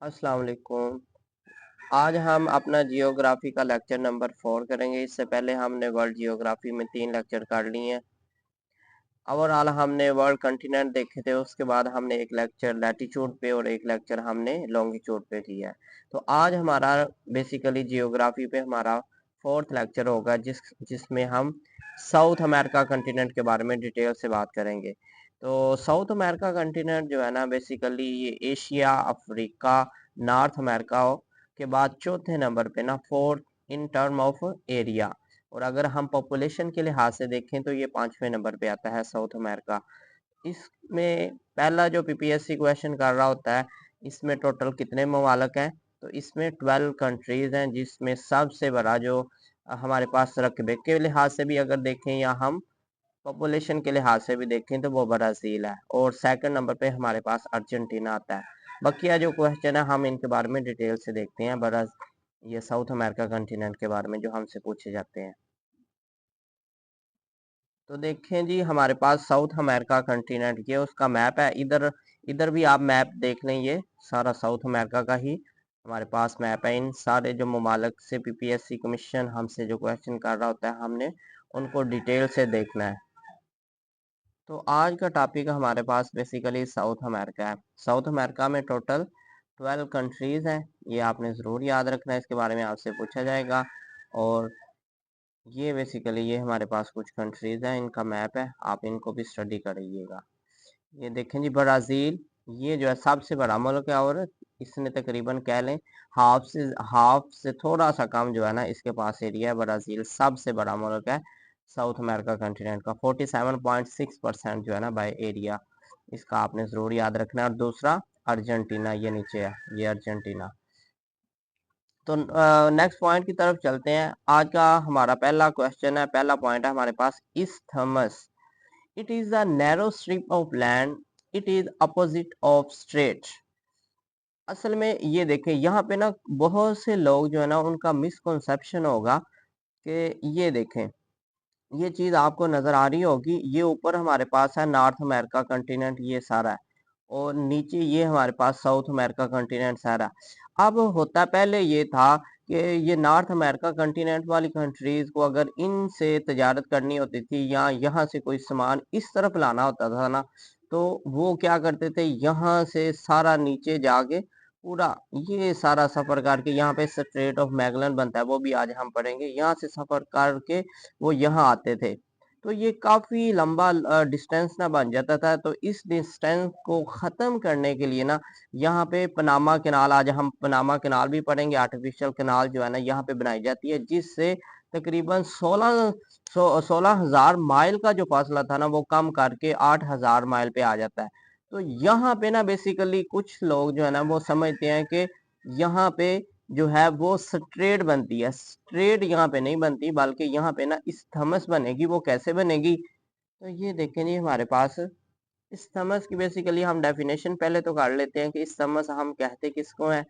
अस्सलाम वालेकुम। आज हम अपना जियोग्राफी का लेक्चर नंबर 4 करेंगे। इससे पहले हमने वर्ल्ड जियोग्राफी में 3 लेक्चर कर लिए हैं। ओवरऑल हमने वर्ल्ड कंटिनेंट देखे थे, उसके बाद हमने एक लेक्चर लैटिट्यूड पे और एक लेक्चर हमने लॉन्गिट्यूड पे किया है। तो आज हमारा बेसिकली जियोग्राफी पे हमारा 4th लेक्चर होगा जिसमें हम साउथ अमेरिका कंटिनेंट के बारे में डिटेल से बात करेंगे। तो साउथ अमेरिका कंटिनेंट जो है ना बेसिकली ये एशिया, अफ्रीका, नॉर्थ अमेरिका के बाद चौथे नंबर पे ना fourth in term of area. और अगर हम पॉपुलेशन के लिहाज से देखें तो ये 5वें नंबर पे आता है साउथ अमेरिका। इसमें पहला जो पीपीएससी क्वेश्चन कर रहा होता है, इसमें टोटल कितने ममालक हैं? तो इसमें 12 कंट्रीज हैं, जिसमें सबसे बड़ा जो हमारे पास रकबे के लिहाज से भी अगर देखें या हम पॉपुलेशन के लिहाज से भी देखें तो वो ब्राजील है। और सेकंड नंबर पे हमारे पास अर्जेंटीना आता है। बकिया जो क्वेश्चन है हम इनके बारे में डिटेल से देखते हैं। ये साउथ अमेरिका कंटिनेंट के बारे में जो हमसे पूछे जाते हैं। तो देखें जी, हमारे पास साउथ अमेरिका कंटिनेंट ये उसका मैप है। इधर इधर भी आप मैप देख लें, ये सारा साउथ अमेरिका का ही हमारे पास मैप है। इन सारे जो ममालिक से पीपीएससी कमीशन हमसे जो क्वेश्चन कर रहा होता है, हमने उनको डिटेल से देखना है। तो आज का टॉपिक हमारे पास बेसिकली साउथ अमेरिका है। साउथ अमेरिका में टोटल 12 कंट्रीज हैं। ये आपने ज़रूर याद रखना है, इसके बारे में आपसे पूछा जाएगा। और ये बेसिकली ये हमारे पास कुछ कंट्रीज हैं, इनका मैप है, आप इनको भी स्टडी करिएगा। ये देखें जी, ब्राज़ील ये जो है सबसे बड़ा मुल्क है और इसने तकरीबन कह लें हाफ से थोड़ा सा कम जो है ना इसके पास एरिया है। ब्राज़ील सबसे बड़ा मुल्क है साउथ अमेरिका कंटिनेंट का। 47.6% जो है ना बाय एरिया, इसका आपने ज़रूर याद रखना है। और दूसरा अर्जेंटीना, ये नीचे है, ये अर्जेंटीना। तो नेक्स्ट पॉइंट की तरफ चलते हैं। आज का हमारा पहला क्वेश्चन है, पहला पॉइंट है हमारे पास isthmus. It is a narrow strip of land, it is opposite of strait. असल में ये देखें, यहाँ पे ना बहुत से लोग जो है ना उनका मिसकंसेप्शन होगा कि ये देखें, ये चीज आपको नजर आ रही होगी, ये ऊपर हमारे पास है नॉर्थ अमेरिका कंटिनेंट, ये सारा है। और नीचे ये हमारे पास साउथ अमेरिका कंटिनेंट सारा। अब होता पहले ये था कि ये नॉर्थ अमेरिका कंटिनेंट वाली कंट्रीज को अगर इनसे तजारत करनी होती थी या यहाँ से कोई सामान इस तरफ लाना होता था ना, तो वो क्या करते थे, यहाँ से सारा नीचे जाके पूरा ये सारा सफर करके यहाँ पे स्ट्रेट ऑफ मैगलन बनता है, वो भी आज हम पढ़ेंगे। यहाँ से सफर करके वो यहाँ आते थे। तो ये काफी लंबा डिस्टेंस ना बन जाता था। तो इस डिस्टेंस को खत्म करने के लिए ना यहाँ पे पनामा कैनाल, आज हम पनामा कैनाल भी पढ़ेंगे, आर्टिफिशियल कैनाल जो है ना यहाँ पे बनाई जाती है, जिससे तकरीबन 16,000 माइल का जो फासला था ना वो कम करके 8,000 माइल पे आ जाता है। तो यहाँ पे ना बेसिकली कुछ लोग जो है ना वो समझते हैं कि यहाँ पे जो है वो स्ट्रेट बनती है। स्ट्रेट यहाँ पे नहीं बनती, बल्कि यहाँ पे ना इस्थमस बनेगी। वो कैसे बनेगी? तो ये देखें जी, हमारे पास इस्थमस की बेसिकली हम डेफिनेशन पहले तो कर लेते हैं कि इस्थमस हम कहते किसको है।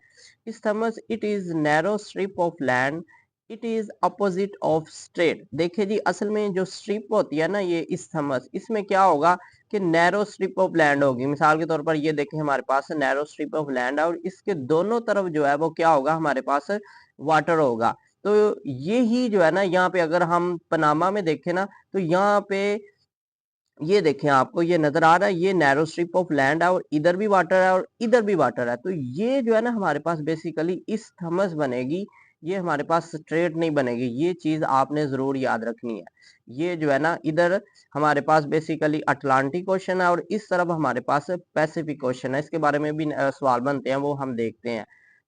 Isthmus, it is narrow strip of land, it is opposite of straight. देखिए जी, असल में जो स्ट्रिप होती है ना ये इस्थमस, इसमें क्या होगा कि नैरो स्ट्रिप ऑफ लैंड होगी। मिसाल के तौर पर ये देखें, हमारे पास नैरो स्ट्रिप ऑफ लैंड और इसके दोनों तरफ जो है वो क्या होगा, हमारे पास वाटर होगा। तो ये ही जो है ना यहाँ पे अगर हम पनामा में देखें ना, तो यहाँ पे ये देखें, आपको ये नजर आ रहा है, ये नैरो स्ट्रिप ऑफ लैंड है और इधर भी वाटर है और इधर भी वाटर है। तो ये जो है ना हमारे पास बेसिकली इस थमस बनेगी, ये हमारे पास स्ट्रेट नहीं बनेगी। ये चीज आपने जरूर याद रखनी है। ये जो है ना इधर हमारे पास बेसिकली अटलांटिक ओशन है और इस तरफ हमारे पास पैसिफिक ओशन है। इसके बारे में भी सवाल बनते हैं, वो हम देखते हैं।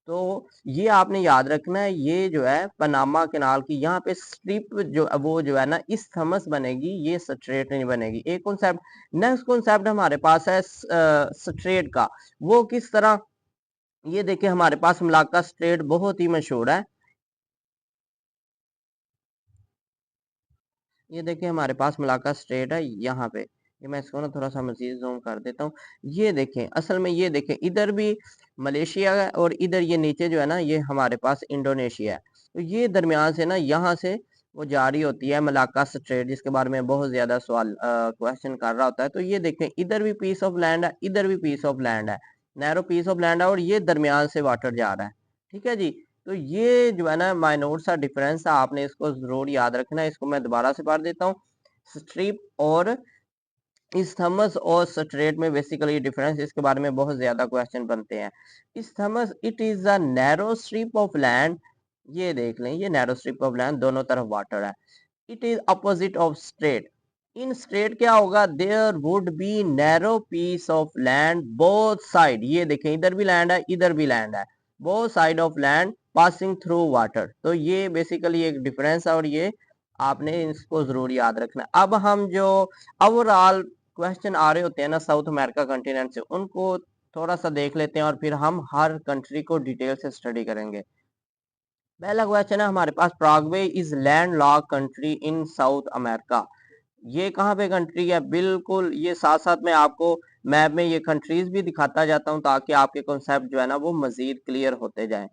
तो ये आपने याद रखना है, ये जो है पनामा कैनाल की यहाँ पे स्ट्रिप जो वो जो है ना इस थमस बनेगी, ये स्ट्रेट नहीं बनेगी। एक कॉन्सेप्ट। नेक्स्ट कॉन्सेप्ट हमारे पास है स्ट्रेट का। वो किस तरह? ये देखिए, हमारे पास मलाक्का स्ट्रेट बहुत ही मशहूर है। ये देखिए, हमारे पास मलाक्का स्ट्रेट है यहाँ पे। ये मैं इसको ना थोड़ा सा मजीद जूम कर देता हूँ। ये देखें, असल में ये देखें, इधर भी मलेशिया है और इधर ये नीचे जो है ना ये हमारे पास इंडोनेशिया है। तो ये दरमियान से ना यहाँ से वो जारी होती है मलाक्का स्ट्रेट, जिसके बारे में बहुत ज्यादा सवाल क्वेश्चन कर रहा होता है। तो ये देखें, इधर भी पीस ऑफ लैंड है, इधर भी पीस ऑफ लैंड है। नैरो पीस ऑफ लैंड है और ये दरमियान से वाटर जा रहा है। ठीक है जी, तो ये जो है ना माइनोर सा डिफरेंस है, आपने इसको जरूर याद रखना है। इसको मैं दोबारा से पढ़ देता हूँ। स्ट्रिप और इस्थमस और स्ट्रेट में बेसिकली डिफरेंस, इसके बारे में बहुत ज्यादा क्वेश्चन बनते हैं। Isthmus it is a narrow strip of land, ये देख लें, ये नैरो स्ट्रिप ऑफ लैंड, दोनों तरफ वाटर है। It is opposite of strait. In strait क्या होगा, there would be narrow piece of land both side, ये देखें इधर भी लैंड है इधर भी लैंड है, both side of land passing through water. तो ये बेसिकली एक डिफरेंस है और ये आपने इसको जरूर याद रखना। अब हम जो ओवरऑल क्वेश्चन आ रहे होते हैं ना साउथ अमेरिका कॉन्टिनेंट से, उनको थोड़ा सा देख लेते हैं और फिर हम हर कंट्री को डिटेल से स्टडी करेंगे। पहला क्वेश्चन है हमारे पास, Paraguay is land lock country in South America. ये कहाँ पे कंट्री है, बिल्कुल ये साथ साथ में आपको मैप में ये कंट्रीज भी दिखाता जाता हूँ ताकि आपके कॉन्सेप्ट जो है ना वो मजीद क्लियर होते जाएं।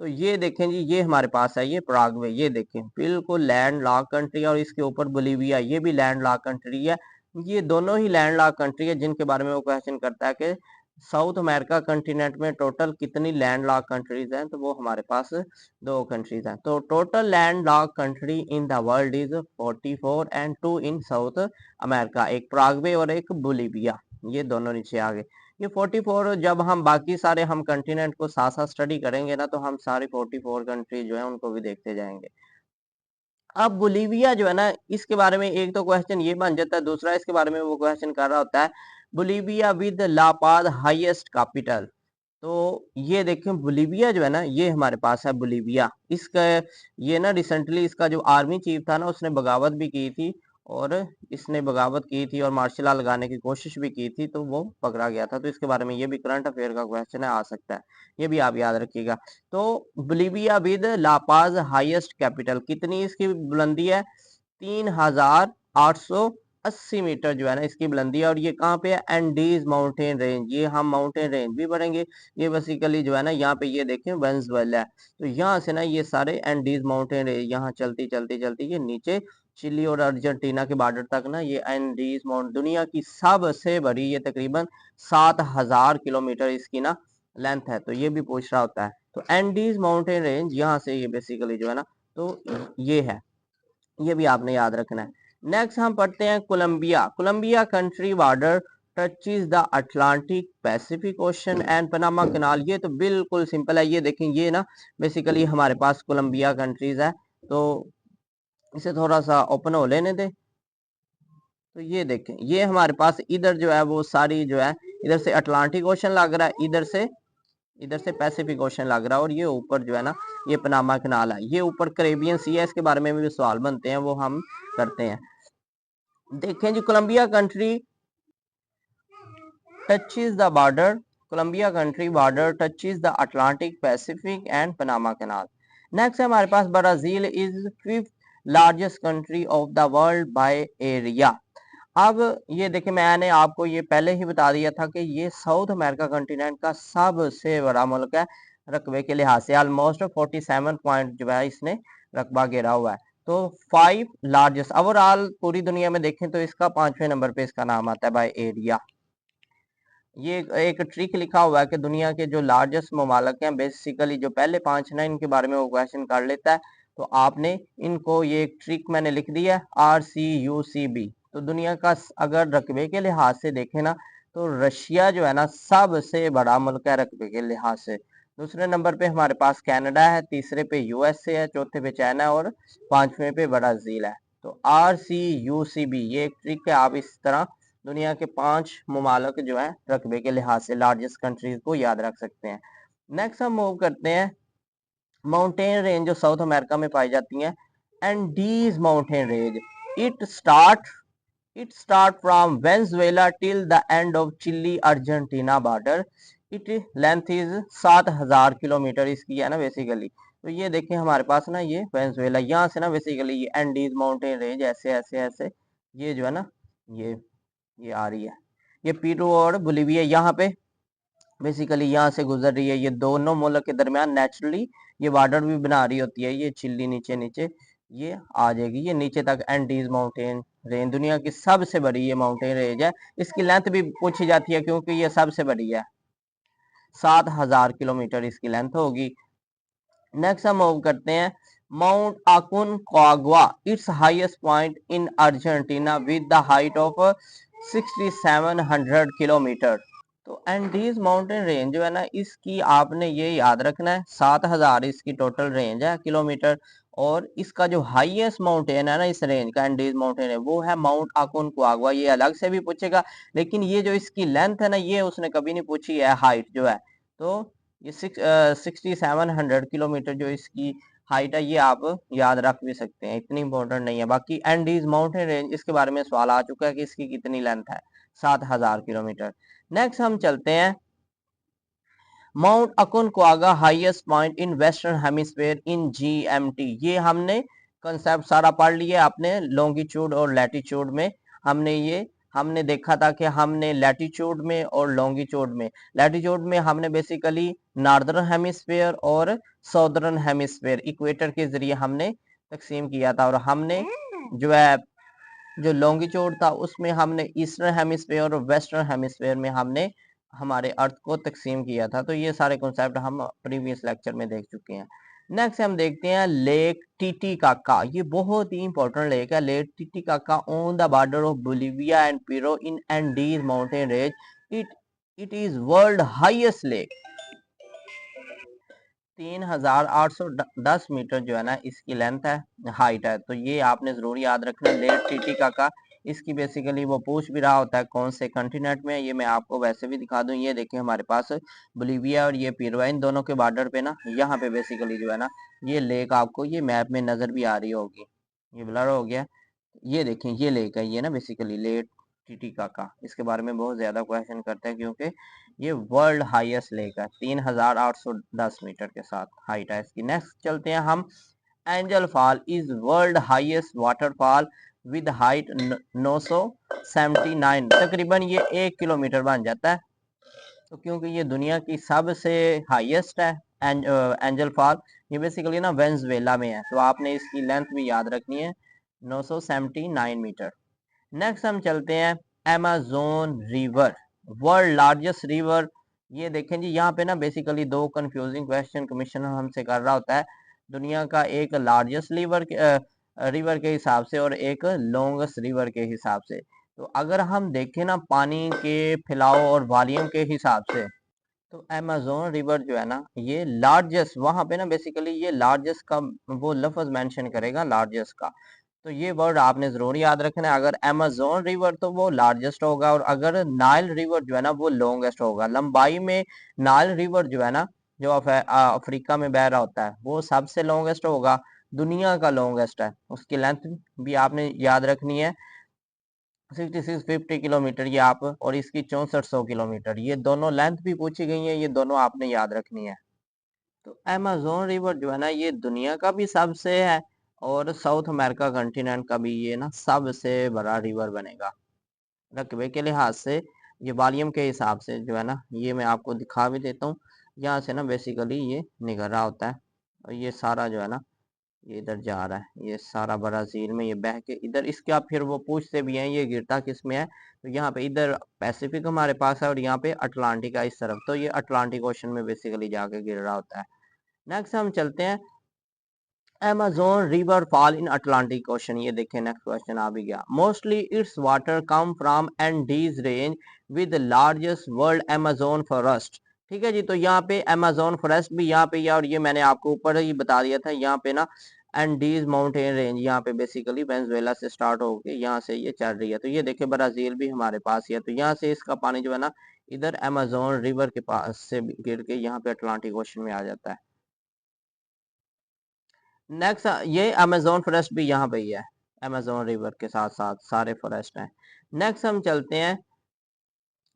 तो ये देखें जी, ये हमारे पास है ये प्रागवे, ये देखें बिल्कुल लैंड लॉक कंट्री है और इसके ऊपर बोलीविया, ये भी लैंड लॉक कंट्री है। ये दोनों ही लैंड लॉक कंट्री है जिनके बारे में वो क्वेश्चन करता है कि साउथ अमेरिका कंटिनेंट में टोटल कितनी लैंड लॉक कंट्रीज हैं, तो वो हमारे पास दो कंट्रीज हैं। तो total land lock country in the world is 44 and 2 in South America, एक प्रागवे और एक बोलीविया, ये दोनों नीचे आ गए। ये 44, जब हम बाकी सारे हम कंटिनेंट को साथ साथ स्टडी करेंगे ना तो हम सारी 44 कंट्री जो है उनको भी देखते जाएंगे। अब बोलीविया जो है ना, इसके बारे में एक तो क्वेश्चन ये बन जाता है, दूसरा इसके बारे में वो क्वेश्चन कर रहा होता है बोलीविया विद लापाद हाईएस्ट कैपिटल। तो ये देखें बोलीविया जो है ना, ये हमारे पास है बोलीविया। इसका ये ना रिसेंटली इसका जो आर्मी चीफ था ना उसने बगावत भी की थी, और इसने बगावत की थी और मार्शल लॉ लगाने की कोशिश भी की थी, तो वो पकड़ा गया था। तो इसके बारे में ये भी करंट अफेयर का क्वेश्चन है, आ सकता है, ये भी आप याद रखिएगा। तो Bolivia with La Paz highest capital, कितनी इसकी बुलंदी है, 3880 मीटर जो है ना इसकी बुलंदी है। और ये कहाँ पे है, एंडीज माउंटेन रेंज, ये हम माउंटेन रेंज भी बढ़ेंगे। ये बेसिकली जो है ना यहाँ पे ये देखें वेनेजुएला है, तो यहाँ से ना ये सारे एंडीज माउंटेन रेंज यहाँ चलती चलती चलती ये नीचे चिली और अर्जेंटीना के बॉर्डर तक ना, ये एंडीज माउंट दुनिया की सबसे बड़ी, ये तकरीबन 7000 किलोमीटर इसकी ना लेंथ है। तो ये भी पूछ रहा होता है, तो एंडीज माउंटेन रेंज यहाँ से ये बेसिकली जो है ना, तो ये है, ये भी आपने याद रखना है। नेक्स्ट हम पढ़ते हैं Colombia. Colombia country border touches the Atlantic Pacific ocean and Panama canal. ये तो बिल्कुल सिंपल है, ये देखें ये ना बेसिकली हमारे पास कोलंबिया कंट्रीज है। तो इसे थोड़ा सा ओपन हो लेने दे। तो ये देखें ये हमारे पास इधर जो है वो सारी जो है, इधर से अटलांटिक ओशन लग रहा है, इधर से पैसिफिक ओशन लग रहा है, और ये ऊपर जो है ना ये पनामा कनाल है, ये ऊपर कैरेबियन सी है। इसके बारे में भी सवाल बनते हैं, वो हम करते हैं। देखें जी Colombia country touches the border, Colombia country border touches the Atlantic Pacific and Panama canal. Next है हमारे पास Brazil is fifth largest country of the world by area. अब ये देखिए मैंने आपको ये पहले ही बता दिया था कि ये साउथ अमेरिका कॉन्टिनेंट का सबसे बड़ा मुल्क है रकबे के लिहाज से, ऑलमोस्ट 47 पॉइंट जो है इसने रकबा घेरा हुआ है। तो 5 लार्जेस्ट ओवरऑल पूरी दुनिया में देखें तो इसका 5वें नंबर पे इसका नाम आता है बाय एरिया। ये एक ट्रिक लिखा हुआ है कि दुनिया के जो लार्जेस्ट ममालक हैं, बेसिकली जो पहले 5 ना इनके बारे में वो क्वेश्चन कर लेता है। तो आपने इनको ये एक ट्रिक मैंने लिख दिया है, RCUCB। तो दुनिया का अगर रकबे के लिहाज से देखें ना तो रशिया जो है ना सबसे बड़ा मुल्क है रकबे के लिहाज से। दूसरे नंबर पे हमारे पास कनाडा है, तीसरे पे USA है, चौथे पे चाइना है और 5वें पे ब्राजील है। तो RCUCB ये एक ट्रिक है, आप इस तरह दुनिया के 5 ममालक जो है रकबे के लिहाज से लार्जेस्ट कंट्रीज को याद रख सकते हैं। नेक्स्ट हम मूव करते हैं माउंटेन रेंज जो साउथ अमेरिका में पाई जाती हैं, Andes mountain range. It start it start from Venezuela till the end of chilli Argentina border. It length is 7000 kilometre इसकी है ना बेसिकली। तो ये देखें हमारे पास ना ये वेनेजुएला, यहाँ से ना बेसिकली ये एंडीज माउंटेन रेंज ऐसे ऐसे ऐसे ये जो है ना ये आ रही है, ये पीरू और बोलीविया यहाँ पे बेसिकली यहाँ से गुजर रही है। ये दोनों मुल्क के दरमियान नेचुरली ये बॉर्डर भी बना रही होती है। ये चिल्ली नीचे नीचे ये आ जाएगी, ये नीचे तक एंडीज माउंटेन रेंज दुनिया की सबसे बड़ी ये माउंटेन रेंज है। इसकी लेंथ भी पूछी जाती है क्योंकि ये सबसे बड़ी है। 7000 किलोमीटर इसकी लेंथ होगी। नेक्स्ट हम मूव करते हैं mount Aconcagua, it's highest point in Argentina with the height of 6700 kilometre. तो एंडीज माउंटेन रेंज जो है ना, इसकी आपने ये याद रखना है, 7000 इसकी टोटल रेंज है किलोमीटर। और इसका जो हाईएस्ट माउंटेन है ना इस रेंज का, एंडीज माउंटेन है, वो है माउंट आकुन क्वागवा। ये अलग से भी पूछेगा, लेकिन ये जो इसकी लेंथ है ना, ये उसने कभी नहीं पूछी है हाइट जो है। तो ये 6700 किलोमीटर जो इसकी हाइट है, ये आप याद रख भी सकते हैं, इतनी इंपॉर्टेंट नहीं है। बाकी एंडीज माउंटेन रेंज, इसके बारे में सवाल आ चुका है कि इसकी कितनी लेंथ है, 7000 किलोमीटर। नेक्स्ट हम चलते हैं mount Aconcagua, highest point in western hemisphere in GMT. ये हमने कंसेप्ट सारा पढ़ लिया आपने लॉन्गिट्यूड और लैटिट्यूड में। हमने देखा था कि हमने लैटिट्यूड में और लैटिट्यूड में हमने बेसिकली नॉर्दर्न हेमिस्फीयर और साउदर्न हेमिस्फीयर इक्वेटर के जरिए हमने तकसीम किया था। और हमने जो है जो लॉन्गिट्यूड था उसमें हमने ईस्टर्न हेमिस्फीयर और वेस्टर्न हेमिस्फीयर में हमने हमारे अर्थ को तकसीम किया था। तो ये सारे कॉन्सेप्ट हम प्रीवियस लेक्चर में देख चुके हैं। नेक्स्ट हम देखते हैं लेक टिटिकाका। ये बहुत ही इंपॉर्टेंट लेक है, lake Titicaca on the border of Bolivia and Peru in Andes mountain range. It it is world highest lake. 3810 meter जो है ना इसकी लेंथ है, हाइट है। तो ये आपने जरूर याद रखना, लेक टिटिका का। इसकी बेसिकली वो पूछ भी रहा होता है कौन से कंटिनेंट में। ये मैं आपको वैसे भी दिखा दूं, ये देखिए हमारे पास बोलिविया और ये पेरू है, इन दोनों के बॉर्डर पे ना, यहाँ पे बेसिकली जो है ना ये लेक आपको ये मैप में नजर भी आ रही होगी। ये ब्लर हो गया, ये देखें ये लेक है, ये ना बेसिकली लेक टिटिकाका। इसके बारे में बहुत ज्यादा क्वेश्चन करते हैं क्योंकि ये वर्ल्ड हाईएस्ट लेक है, 3810 मीटर के साथ हाइट है इसकी। नेक्स्ट चलते हैं हम angel fall is world highest waterfall with height 979, तकरीबन ये 1 किलोमीटर बन जाता है। तो क्योंकि ये दुनिया की सबसे हाईएस्ट है एंजल फॉल, ये बेसिकली ना वेनेजुएला में है। तो आपने इसकी लेंथ भी याद रखनी है, 979 मीटर। नेक्स्ट हम चलते हैं Amazon river, world largest river. ये देखें जी, यहाँ पे ना बेसिकली दो कंफ्यूजिंग क्वेश्चन कमीशन हमसे कर रहा होता है, दुनिया का एक लार्जेस्ट रिवर के हिसाब से और एक लॉन्गेस्ट रिवर के हिसाब से। तो अगर हम देखें ना पानी के फैलाव और वॉल्यूम के हिसाब से, तो अमेज़न रिवर जो है ना ये लार्जेस्ट, वहां पे ना बेसिकली ये लार्जेस्ट का वो लफ्ज मेंशन करेगा, लार्जेस्ट का। तो ये वर्ड आपने जरूर याद रखना है। अगर अमेज़न रिवर तो वो लार्जेस्ट होगा, और अगर नाइल रिवर जो है ना वो लॉन्गेस्ट होगा। लंबाई में नाइल रिवर जो है ना, जो अफ्रीका में बह रहा होता है, वो सबसे लॉन्गेस्ट होगा, दुनिया का लॉन्गेस्ट है। उसकी लेंथ भी आपने याद रखनी है, 6650 किलोमीटर ये आप, और इसकी 6400 किलोमीटर। ये दोनों लेंथ भी पूछी गई है, ये दोनों आपने याद रखनी है। तो अमेज़न रिवर जो है ना ये दुनिया का भी सबसे है, और साउथ अमेरिका कंटिनेंट का भी ये ना सबसे बड़ा रिवर बनेगा रकबे के लिहाज से। ये वॉल्यूम के हिसाब से जो है ना, ये मैं आपको दिखा भी देता हूँ। यहाँ से ना बेसिकली ये निकल रहा होता है, और ये सारा जो है ना ये इधर जा रहा है, ये सारा ब्राजील में ये बह के इधर इसके। आप फिर वो पूछते भी हैं ये गिरता किस में है, तो यहाँ पे इधर पैसिफिक हमारे पास है, और यहाँ पे अटलांटिक है इस तरफ। तो ये अटलांटिक ओशन में बेसिकली जाके गिर रहा होता है। नेक्स्ट हम चलते हैं Amazon river fall in Atlantic Ocean। ये देखें नेक्स्ट क्वेश्चन आ भी गया। Mostly it's water come from Andes range with largest world Amazon forest. ठीक है जी, तो यहाँ पे Amazon फॉरेस्ट भी यहाँ पे है, और ये मैंने आपको ऊपर ही बता दिया था, यहाँ पे ना एंडीज माउंटेन रेंज यहाँ पे बेसिकली वेनेजुएला से स्टार्ट होके यहाँ से ये चल रही है। तो ये देखिए ब्राजील भी हमारे पास ही है, तो यहाँ से इसका पानी जो है ना इधर Amazon रिवर के पास से गिर के यहाँ पे अटलांटिक ओशन में आ जाता है। नेक्स्ट ये अमेजोन फॉरेस्ट भी यहाँ पे ही है, अमेजोन रिवर के साथ साथ सारे फॉरेस्ट हैं। नेक्स्ट हम चलते हैं,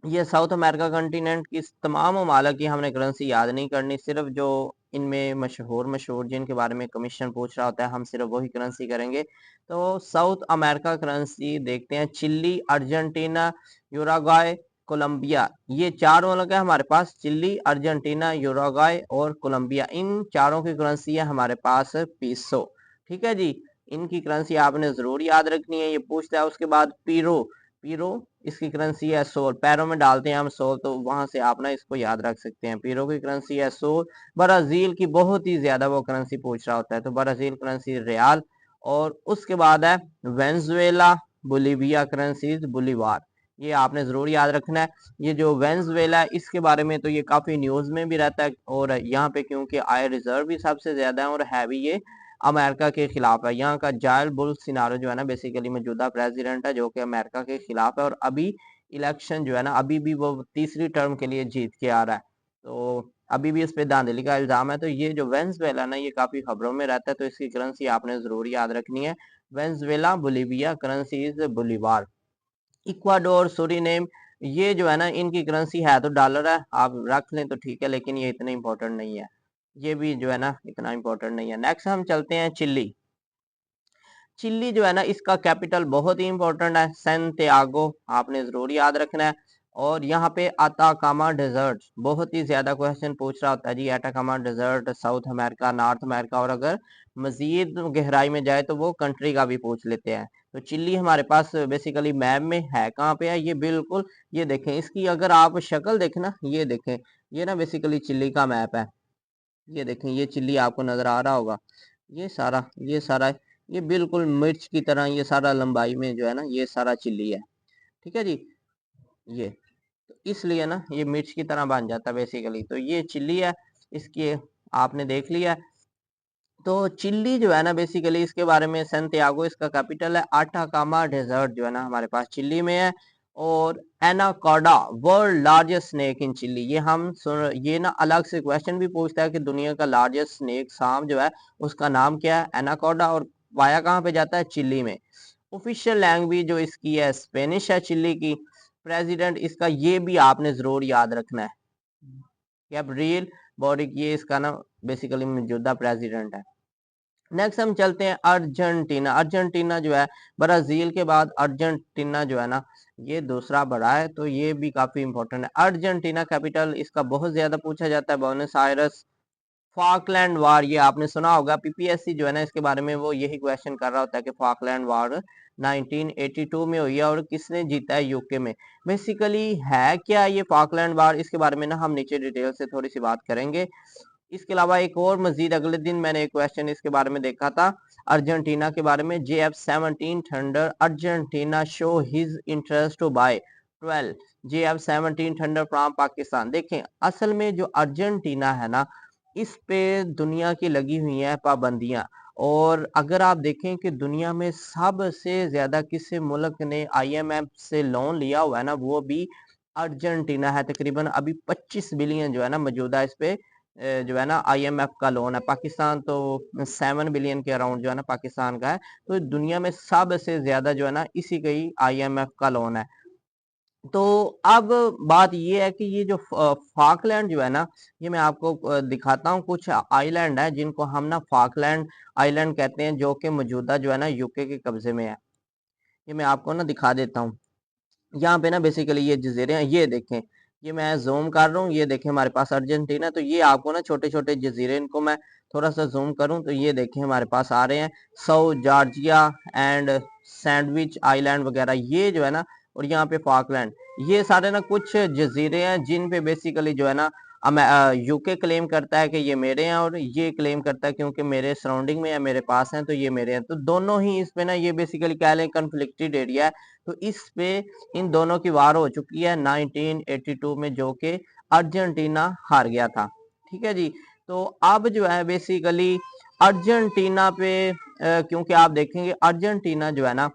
ये साउथ अमेरिका कंटिनेंट की तमाम ममालिक की हमने करेंसी याद नहीं करनी, सिर्फ जो इनमें मशहूर मशहूर जिनके बारे में कमीशन पूछ रहा होता है हम सिर्फ वही करेंसी करेंगे। तो साउथ अमेरिका करेंसी देखते हैं, चिली, अर्जेंटीना, यूरुग्वे, कोलंबिया। ये चार मुल्क है हमारे पास, चिली, अर्जेंटीना, यूरुग्वे और कोलंबिया। इन चारों की करेंसी है हमारे पास पीसो। ठीक है जी, इनकी करेंसी आपने जरूर याद रखनी है, ये पूछता है। उसके बाद पीरो, पीरो इसकी करेंसी है सोल। पैरों में डालते हैं हम सोल, तो वहां से आप ना इसको याद रख सकते हैं। पैरों की करेंसी है सोल। ब्राजील की बहुत ही ज्यादा वो करेंसी पूछ रहा होता है, तो ब्राजील करेंसी रियाल। और उसके बाद है वेनेजुएला, बोलीविया करेंसीज बोलीवार। ये आपने जरूर याद रखना है। ये जो वेनेजुएला है इसके बारे में तो ये काफी न्यूज में भी रहता है, और यहाँ पे क्योंकि आय रिजर्व भी सबसे ज्यादा है और है भी ये अमेरिका के खिलाफ है। यहाँ का जायल बोल्सोनारो जो है ना बेसिकली मौजूदा प्रेसिडेंट है, जो कि अमेरिका के खिलाफ है, और अभी इलेक्शन जो है ना अभी भी वो तीसरी टर्म के लिए जीत के आ रहा है। तो अभी भी इस पे धांधली का इल्जाम है। तो ये जो वेनेजुएला ना ये काफी खबरों में रहता है, तो इसकी करेंसी आपने जरूर याद रखनी है। Venezuela Bolivia currency is bolivar. Ecuador, Suriname, ये जो है ना इनकी करेंसी है तो डॉलर है, आप रख लें तो ठीक है, लेकिन ये इतने इंपॉर्टेंट नहीं है। ये भी जो है ना इतना इंपॉर्टेंट नहीं है। नेक्स्ट हम चलते हैं चिल्ली। चिल्ली जो है ना इसका कैपिटल बहुत ही इंपॉर्टेंट है, सैंटियागो, आपने जरूर याद रखना है। और यहाँ पे अताकामा डेजर्ट बहुत ही ज्यादा क्वेश्चन पूछ रहा होता है जी। Atacama desert South America, North America, और अगर मजीद गहराई में जाए तो वो कंट्री का भी पूछ लेते हैं। तो चिल्ली हमारे पास बेसिकली मैप में है, कहाँ पे है ये, बिल्कुल ये देखें, इसकी अगर आप शक्ल देखें ना, ये देखें, ये ना बेसिकली चिल्ली का मैप है। ये देखें, ये चिल्ली आपको नजर आ रहा होगा, ये सारा ये बिल्कुल मिर्च की तरह, ये सारा लंबाई में जो है ना ये सारा चिल्ली है। ठीक है जी। ये तो इसलिए ना ये मिर्च की तरह बन जाता है बेसिकली, तो ये चिल्ली है। इसकी आपने देख लिया है। तो चिल्ली जो है ना बेसिकली इसके बारे में, सैंटियागो इसका कैपिटल है। आटाकामा डेजर्ट जो है ना हमारे पास चिल्ली में है। और anaconda world largest snake in Chile, ये हम सुन, ये ना अलग से क्वेश्चन भी पूछता है कि दुनिया का लार्जेस्ट स्नेक सांप जो है उसका नाम क्या है, एनाकोडा, और पाया कहाँ पे जाता है, चिल्ली में। ऑफिशियल लैंग्वेज जो इसकी है स्पेनिश है चिल्ली की। प्रेसिडेंट इसका ये भी आपने जरूर याद रखना है, गैब्रिएल बॉरिक, ये इसका ना बेसिकली मौजूदा प्रेसिडेंट है। नेक्स्ट हम चलते हैं अर्जेंटीना। अर्जेंटीना जो है ब्राजील के बाद अर्जेंटीना जो है ना ये दूसरा बड़ा है, तो ये भी काफी इंपॉर्टेंट है। अर्जेंटीना कैपिटल इसका बहुत ज्यादा पूछा जाता है, बोनस आयरस। फॉकलैंड वार, ये आपने सुना होगा, पीपीएससी जो है ना इसके बारे में वो यही क्वेश्चन कर रहा होता है कि फॉकलैंड वार 1982 में हुई है और किसने जीता है, यूके में। बेसिकली है क्या ये फॉकलैंड वार, इसके बारे में ना हम नीचे डिटेल से थोड़ी सी बात करेंगे। इसके अलावा एक और मजीद अगले दिन मैंने एक क्वेश्चन इसके बारे में देखा था अर्जेंटीना के बारे में। JF-17 thunder Argentina show his interest to buy 12 JF-17 thunder from Pakistan. देखें, असल में जो अर्जेंटीना है ना इस पे दुनिया की लगी हुई है पाबंदियां। और अगर आप देखें कि दुनिया में सबसे ज्यादा किस मुल्क ने IMF से लोन लिया हुआ है ना, वो भी अर्जेंटीना है। तकरीबन अभी 25 बिलियन जो है ना मौजूदा इस पे जो है ना IMF का लोन है। पाकिस्तान तो 7 बिलियन के अराउंड जो है ना पाकिस्तान का है। तो दुनिया में सबसे ज्यादा जो है ना इसी का ही IMF का लोन है। तो अब बात ये है कि ये जो फाकलैंड जो है ना, ये मैं आपको दिखाता हूँ। कुछ आइलैंड है जिनको हम ना फाकलैंड आइलैंड कहते हैं, जो कि मौजूदा जो है ना यूके के कब्जे में है। ये मैं आपको ना दिखा देता हूँ। यहाँ पे ना बेसिकली ये जजीरे हैं, ये देखें, ये मैं जूम कर रहा हूँ, ये देखें हमारे पास अर्जेंटीना। तो ये आपको ना छोटे छोटे जजीरे, इनको मैं थोड़ा सा जूम करूँ तो ये देखें हमारे पास आ रहे हैं, south Georgia and sandwich island वगैरह, ये जो है ना। और यहाँ पे फॉकलैंड, ये सारे ना कुछ जजीरे हैं जिन पे बेसिकली जो है ना यूके क्लेम करता है कि ये मेरे हैं, और ये क्लेम करता है क्योंकि मेरे सराउंडिंग में या मेरे पास हैं तो ये मेरे हैं। तो दोनों ही इस पे ना ये बेसिकली कह लें कन्फ्लिक्टेड एरिया है। तो इस पे इन दोनों की वार हो चुकी है 1982 में, जो कि अर्जेंटीना हार गया था। ठीक है जी। तो अब जो है बेसिकली अर्जेंटीना पे क्योंकि आप देखेंगे अर्जेंटीना जो है ना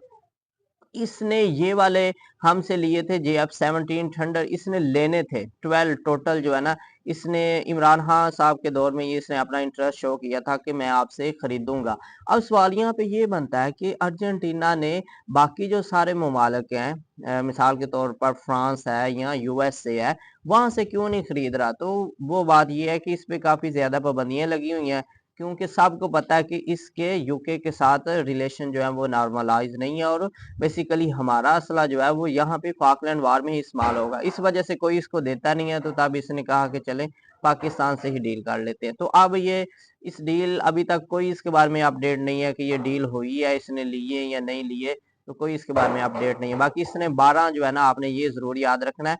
इसने ये वाले हमसे लिए थे JF-17 थंडर, इसने लेने थे 12 टोटल जो है ना। इसने इमरान खान साहब के दौर में ये इसने अपना इंटरेस्ट शो किया था कि मैं आपसे खरीदूंगा। अब सवाल यहाँ पे ये बनता है कि अर्जेंटीना ने बाकी जो सारे ममालिक हैं, मिसाल के तौर पर फ्रांस है या USA है, वहां से क्यों नहीं खरीद रहा। तो वो बात ये है कि इस पे काफी ज्यादा पाबंदियां लगी हुई हैं, क्योंकि सबको पता है कि इसके यूके के साथ रिलेशन जो है वो नॉर्मलाइज नहीं है, और बेसिकली हमारा असला जो है वो यहाँ पे फाकलैंड वार में ही इस्तेमाल होगा। इस वजह से कोई इसको देता नहीं है, तो तब इसने कहा कि चले पाकिस्तान से ही डील कर लेते हैं। तो अब ये इस डील, अभी तक कोई इसके बारे में अपडेट नहीं है कि ये डील हुई है, इसने लिए या नहीं लिए। तो कोई इसके बारे में अपडेट नहीं है। बाकी इसने 12 जो है ना आपने ये जरूर याद रखना है,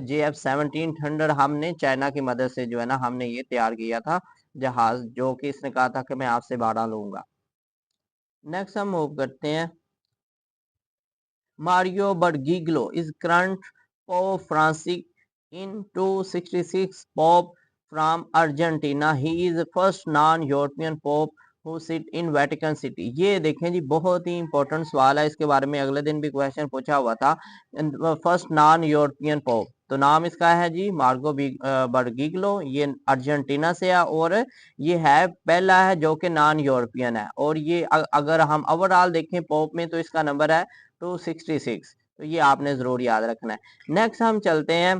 JF-17 थंडर हमने चाइना की मदद से जो है ना हमने ये तैयार किया था जहाज, जो कि इसने कहा था कि मैं आपसे 12 लूंगा। नेक्स्ट हम मूव करते हैं। Mario Bergoglio is current Pope Francis in 266 Pope from Argentina. He is the first non-European Pope who sit in Vatican City. ये देखें जी, बहुत ही इंपॉर्टेंट सवाल है, इसके बारे में अगले दिन भी क्वेश्चन पूछा हुआ था। फर्स्ट नॉन यूरोपियन पोप, तो नाम इसका है जी मार्गो बर्गिग्लो, ये अर्जेंटीना से है और ये है पहला है जो कि नॉन यूरोपियन है। और ये अगर हम ओवरऑल देखें पोप में तो इसका नंबर है 266, तो ये आपने जरूर याद रखना है। नेक्स्ट हम चलते हैं,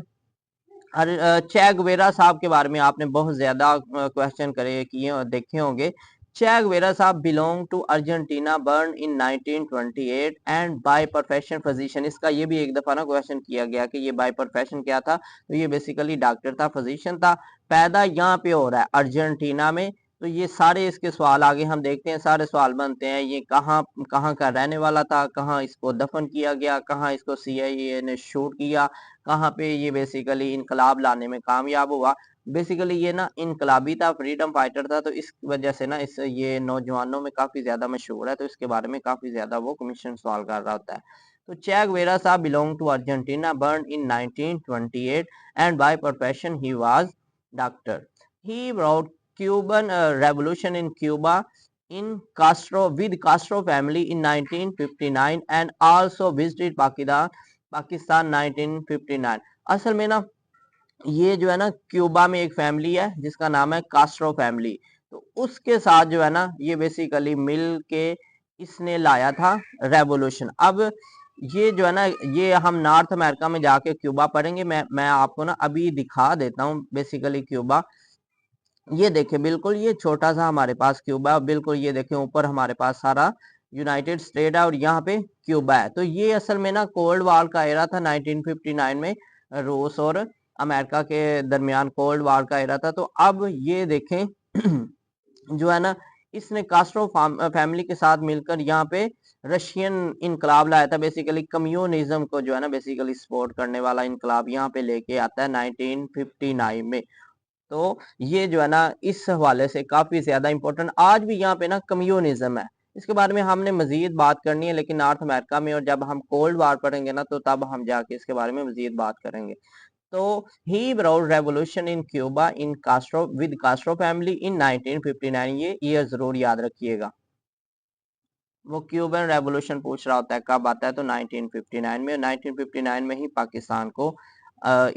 चे गुवेरा साहब के बारे में आपने बहुत ज्यादा क्वेश्चन करे किए और देखे होंगे। चे गुवेरा साहब belong to Argentina, born in 1928 and by profession physician. इसका ये भी एक दफा ना क्वेश्चन किया गया कि ये बाय प्रोफेशन क्या था, तो ये बेसिकली डॉक्टर था, फिजिशियन था। पैदा यहाँ पे हो रहा है अर्जेंटीना में। तो ये सारे इसके सवाल आगे हम देखते हैं, सारे सवाल बनते हैं। ये कहाँ कहाँ का रहने वाला था, कहाँ इसको दफन किया गया, कहाँ इसको CIA ने शूट किया, कहाँ पे ये बेसिकली इनकलाब लाने में कामयाब हुआ। बेसिकली ये ना इनकलाबी था, फ्रीडम फाइटर था, तो इस वजह से ना इस ये नौजवानों में काफी ज्यादा मशहूर है, तो इसके बारे में काफी ज्यादा वो कमीशन सवाल कर रहा होता है। तो चे गुवेरा साहब belong to Argentina, born in 1928 and by profession he was doctor. He brought Cuban revolution in Cuba in with Castro family in 1959 and also visited Pakistan 1959। असल में ना ये जो है ना क्यूबा में एक फैमिली है जिसका नाम है कास्ट्रो फैमिली, तो उसके साथ जो है ना ये बेसिकली मिल के इसने लाया था रेवोल्यूशन। अब ये जो है ना ये हम नॉर्थ अमेरिका में जाके क्यूबा पढ़ेंगे, मैं आपको ना अभी दिखा देता हूँ बेसिकली क्यूबा। ये देखें, बिल्कुल ये छोटा सा हमारे पास क्यूबा है, बिल्कुल ये देखें ऊपर हमारे पास सारा यूनाइटेड स्टेट है और यहाँ पे क्यूबा है। तो ये असल में ना कोल्ड वार का एरा था 1959 में, रूस और अमेरिका के दरमियान कोल्ड वार का एरा था। तो अब ये देखें जो है ना इसने कास्ट्रो फैमिली के साथ मिलकर यहाँ पे रशियन इनकलाब लाया था, बेसिकली कम्युनिज्म को जो है ना बेसिकली सपोर्ट करने वाला इनकलाब यहाँ पे लेके आता है 1959 में। तो ये जो है ना इस हवाले से काफी ज्यादा इंपॉर्टेंट, आज भी यहाँ पे ना कम्युनिज्म है। इसके बारे में हमने मजीद बात करनी है लेकिन नॉर्थ अमेरिका में, और जब हम कोल्ड वार पढ़ेंगे ना तो तब हम जाके इसके बारे में मजीद बात करेंगे। तो he brought revolution in Cuba in Castro with Castro family in 1959, ये ईयर जरूर याद रखिएगा। वो क्यूबन रेवोल्यूशन पूछ रहा होता है कब आता है, तो 1959 में, 1959 में ही पाकिस्तान को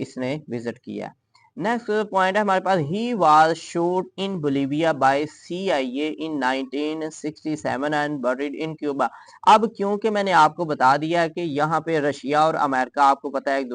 इसने विजिट किया। नेक्स्ट पॉइंट है हमारे पास, he was shot in Bolivia by CIA in 1967 and buried in Cuba. अब क्योंकि मैंने आपको बता दिया है कि यहाँ पे रशिया और अमेरिका आपको पता है एक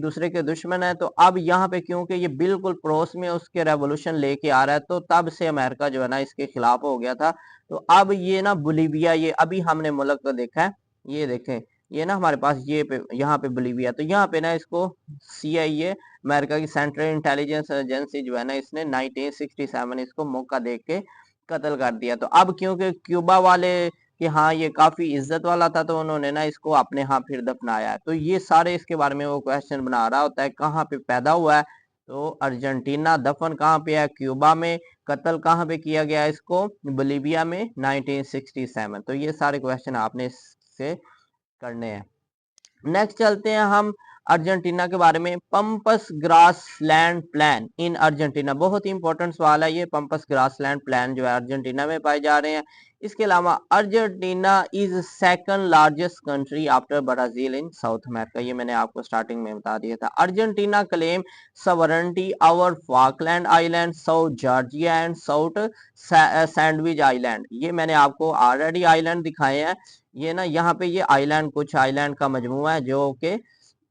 दूसरे के दुश्मन है, तो अब यहाँ पे क्योंकि ये बिल्कुल पड़ोस में उसके रेवोल्यूशन लेके आ रहा है, तो तब से अमेरिका जो है ना इसके खिलाफ हो गया था। तो अब ये ना बोलीविया, ये अभी हमने मुल्क को देखा है, ये देखें ये ना हमारे पास ये पे यहाँ पे बोलीविया, तो यहाँ पे ना इसको CIA अमेरिका की सेंट्रल इंटेलिजेंस एजेंसी जो है ना इसने 1967 इसको मौका दे के कत्ल कर दिया। तो अब क्योंकि क्यूबा वाले कि हाँ ये काफी इज्जत वाला था, तो उन्होंने ना इसको अपने यहाँ फिर दफनाया है। तो ये सारे इसके बारे में वो क्वेश्चन बना रहा होता है, कहाँ पे पैदा हुआ है, तो अर्जेंटीना, दफन कहाँ पे है, क्यूबा में, कत्ल कहाँ पे किया गया इसको, बोलीविया में 1967। तो ये सारे क्वेश्चन आपने इससे करने हैं। नेक्स्ट चलते हैं हम अर्जेंटीना के बारे में, pampas grassland plan in Argentina. बहुत ही इंपॉर्टेंट सवाल है ये, पंपस ग्रासलैंड प्लान जो है अर्जेंटीना में पाए जा रहे हैं। इसके अलावा Argentina is second largest country after Brazil in South America, ये मैंने आपको स्टार्टिंग में बता दिया था। Argentina claim sovereignty over Falkland island, South Georgia and South Sandwich island, ये मैंने आपको ऑलरेडी आइलैंड दिखाए हैं। ये ना यहाँ पे ये आइलैंड कुछ आइलैंड का मजमुआ है जो कि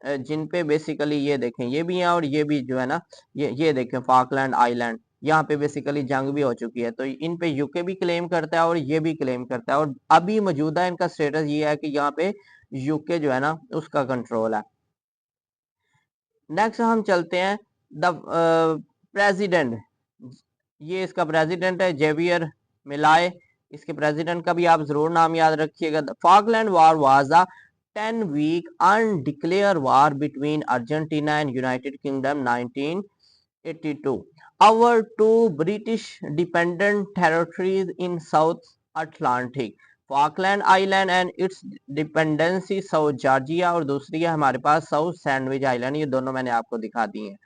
जिन पे बेसिकली ये देखें ये भी है और ये भी जो है ना ये देखें फॉकलैंड आइलैंड, यहाँ पे बेसिकली जंग भी हो चुकी है, तो इन पे यूके भी क्लेम करता है और ये भी क्लेम करता है, और अभी मौजूदा इनका स्टेटस ये है कि यहाँ पे यूके जो है ना उसका कंट्रोल है। नेक्स्ट हम चलते हैं द प्रेसिडेंट, ये इसका प्रेसिडेंट है जेवियर मिलाए इसके प्रेसिडेंट का भी आप जरूर नाम याद रखिएगा। The Falkland war was a 10-week undeclared war between Argentina and United Kingdom 1982 over two British dependent territories in South Atlantic, Falkland island and it's dependency south Georgia, और दूसरी है हमारे पास साउथ सैंडविच आइलैंड। ये दोनों मैंने आपको दिखा दी हैं।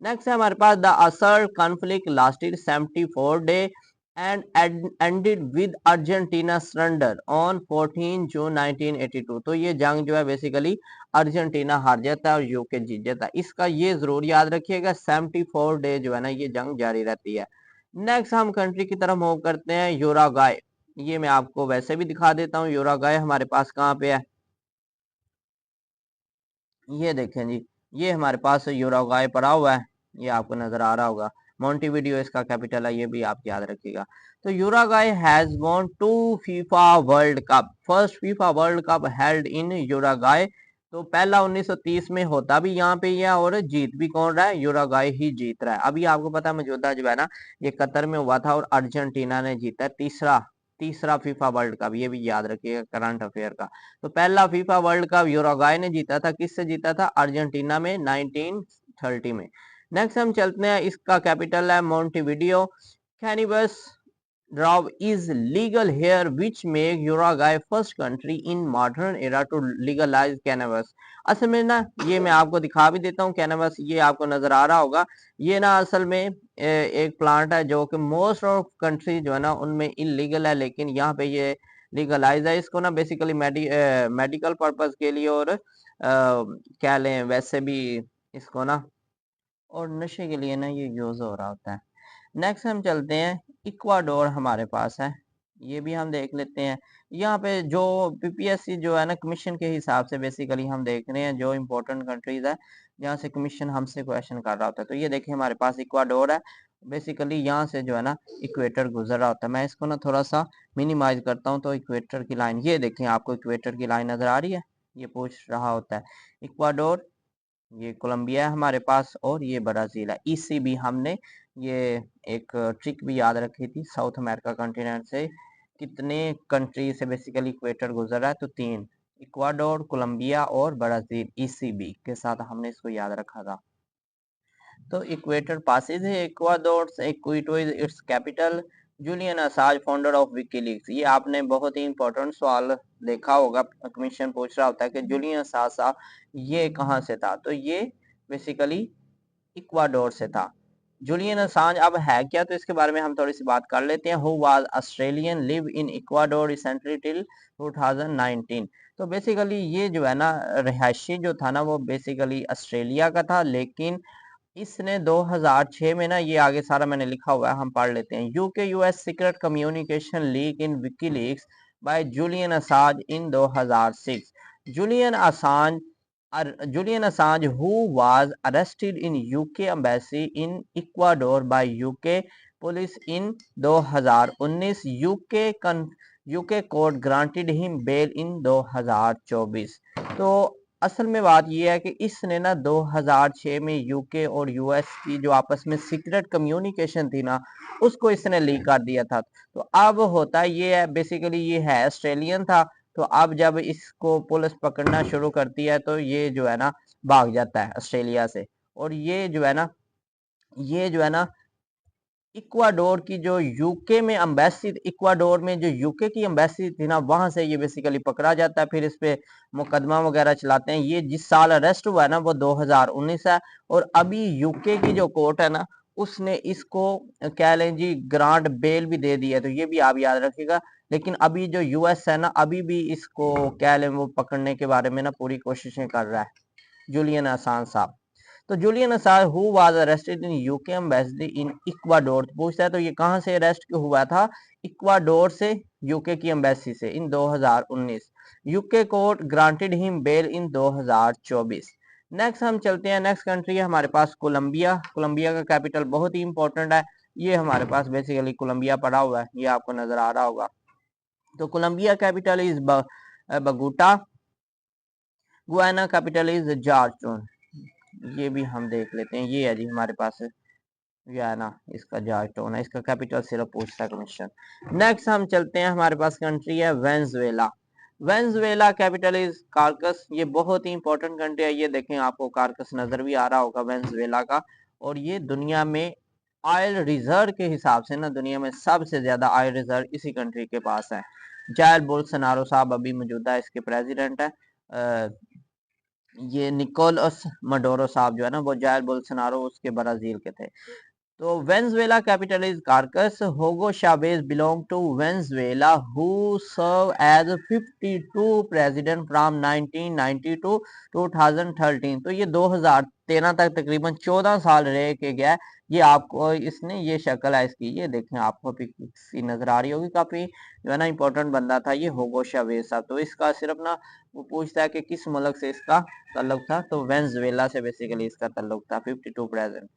नेक्स्ट है हमारे पास the assert conflict lasted 74 day and ended with Argentina surrender on 14 June 1982। तो ये जंग जो है बेसिकली अर्जेंटीना हार जाता है और यूके जीत जाता है। इसका ये जरूर याद रखिएगा, 74 डे जो है ना ये जंग जारी रहती है। नेक्स्ट हम कंट्री की तरफ मूव करते हैं, यूरुग्वे। ये मैं आपको वैसे भी दिखा देता हूँ। यूरुग्वे हमारे पास कहाँ पे है, ये देखें जी, ये हमारे पास यूरुग्वे पड़ा हुआ है, ये आपको नजर आ रहा होगा। मोंटेविडियो इसका कैपिटल है, ये भी आप याद रखिएगा। तो Uruguay has won 2 FIFA world cup. First FIFA world cup held in Uruguay. तो पहला 1930 में होता भी यहाँ पे ही है और जीत भी कौन रहा है, यूरुग्वे ही जीत रहा है। अभी आपको पता है मौजूदा जो है ना ये कतर में हुआ था और अर्जेंटीना ने जीता तीसरा तीसरा फीफा वर्ल्ड कप, ये भी याद रखिएगा करंट अफेयर का। तो पहला फीफा वर्ल्ड कप यूरुग्वे ने जीता था, किससे जीता था, अर्जेंटीना में 1930 में। नेक्स्ट हम चलते हैं, इसका कैपिटल है Montevideo. Cannabis draw is legal here which make Uruguay first country in modern era to legalise cannabis. असल में ना ये मैं आपको दिखा भी देता हूँ, कैनबस ये आपको नजर आ रहा होगा। ये ना असल में एक प्लांट है जो कि मोस्ट ऑफ कंट्री जो है ना उनमें इलीगल है, लेकिन यहाँ पे ये लीगलाइज है। इसको ना बेसिकली मेडिकल पर्पज के लिए और क्या लें वैसे भी इसको ना और नशे के लिए ना ये यूज हो रहा होता है। नेक्स्ट हम चलते हैं, इक्वाडोर हमारे पास है, ये भी हम देख लेते हैं। यहाँ पे जो पीपीएससी जो है ना कमीशन के हिसाब से बेसिकली हम देख रहे हैं जो इम्पोर्टेंट कंट्रीज है जहाँ से कमीशन हमसे क्वेश्चन कर रहा होता है। तो ये देखिए हमारे पास इक्वाडोर है, बेसिकली यहाँ से जो है ना इक्वेटर गुजर रहा होता है। मैं इसको ना थोड़ा सा मिनिमाइज करता हूँ तो इक्वेटर की लाइन, ये देखें आपको इक्वेटर की लाइन नजर आ रही है, ये पूछ रहा होता है इक्वाडोर। ये कोलंबिया है हमारे पास और ये ब्राजील है। ईसीबी हमने ये एक ट्रिक भी याद रखी थी, साउथ अमेरिका कॉन्टिनेंट से कितने कंट्री से बेसिकली इक्वेटर गुजर रहा है, तो 3, इक्वाडोर, कोलंबिया और ब्राजील। ईसीबी के साथ हमने इसको याद रखा था। तो इक्वेटर पासेज है इक्वाडोर से, Quito is its capital. Julian Assange founder of WikiLeaks, ये आपने बहुत ही इंपॉर्टेंट सवाल देखा होगा, कमीशन पूछ रहा होता है कि जूलियन असांज ये कहाँ से था, तो ये बेसिकली इक्वाडोर से था। जूलियन असांज अब है क्या, तो इसके बारे में हम थोड़ी सी बात कर लेते हैं। Who was Australian, live in Ecuador recently till 2019। तो बेसिकली ये जो है ना रिहायशी जो था ना वो बेसिकली ऑस्ट्रेलिया का था, लेकिन इसने 2006 में ना, ये आगे सारा मैंने लिखा हुआ है हम पढ़ लेते हैं। UK US secret communication leak in WikiLeaks by Julian Assange in 2006। Julian Assange Julian Assange, who was arrested in UK embassy in Ecuador by UK police in 2019, UK court granted him bail in 2024। तो असल में बात यह है कि इसने ना 2006 में यूके और यूएस की जो आपस में सीक्रेट कम्युनिकेशन थी ना उसको इसने लीक कर दिया था। तो अब होता ये है बेसिकली ये है ऑस्ट्रेलियन था, तो अब जब इसको पुलिस पकड़ना शुरू करती है तो ये जो है ना भाग जाता है ऑस्ट्रेलिया से, और ये जो है ना इक्वाडोर की जो यूके में एम्बेसी, इक्वाडोर में जो यूके की एम्बेसी थी ना वहां से ये बेसिकली पकड़ा जाता है, फिर इस पे मुकदमा वगैरह चलाते हैं। ये जिस साल अरेस्ट हुआ है ना वो 2019 है, और अभी यूके की जो कोर्ट है ना उसने इसको कह लें जी ग्रांट बेल भी दे दी है, तो ये भी आप याद रखिएगा। लेकिन अभी जो यूएस है ना अभी भी इसको कह लें वो पकड़ने के बारे में ना पूरी कोशिशें कर रहा है, जूलियन असांज साहब। तो Julian Assange who was arrested in UK embassy in Ecuador, पूछता है तो ये कहां से अरेस्ट हुआ था, इक्वाडोर से, यूके की एम्बेसी से in 2019। UK court granted him bail in 2024। Next हम चलते हैं, नेक्स्ट कंट्री है हमारे पास कोलंबिया। कोलंबिया का कैपिटल बहुत ही इंपॉर्टेंट है, ये हमारे पास बेसिकली कोलंबिया पड़ा हुआ है, ये आपको नजर आ रहा होगा। तो Colombia capital is Bogota, Guyana capital is Georgetown. ये भी हम देख लेते हैं, ये है जी हमारे पास ये है ना, इसका जॉर्ज टाउन है, इसका कैपिटल सिर्फ पूछता है क्वेश्चन। नेक्स्ट हम चलते हैं, हमारे पास कंट्री है Venezuela. Venezuela capital is Caracas. ये बहुत ही इंपॉर्टेंट कंट्री है। ये देखें, आपको कारकस नजर भी आ रहा होगा वेनेजुएला का। और ये दुनिया में ऑयल रिजर्व के हिसाब से ना, दुनिया में सबसे ज्यादा ऑयल रिजर्व इसी कंट्री के पास है। जायर बोल्सोनारो साहब अभी मौजूदा इसके प्रेसिडेंट है। ये निकोलस मडोरो साहब जो है ना, वो जायर बोल्सोनारो उसके ब्राजील के थे। तो Venezuela capital is Caracas. Hugo Chavez belong to Venezuela who serve as 52 president from 1990 to 2013। तो ये 2013 तक तकरीबन 14 साल रह के गया। ये आपको इसने, ये शक्ल है इसकी, ये देखें, आपको पिक्सी नजर आ रही होगी, काफी जो है ना इंपॉर्टेंट बंदा था ये होगो शावेज साहब। तो इसका सिर्फ ना वो पूछता है कि किस मुल्क से इसका ताल्लुक था, तो वेनेजुएला से बेसिकली इसका ताल्लुक था। 52 president.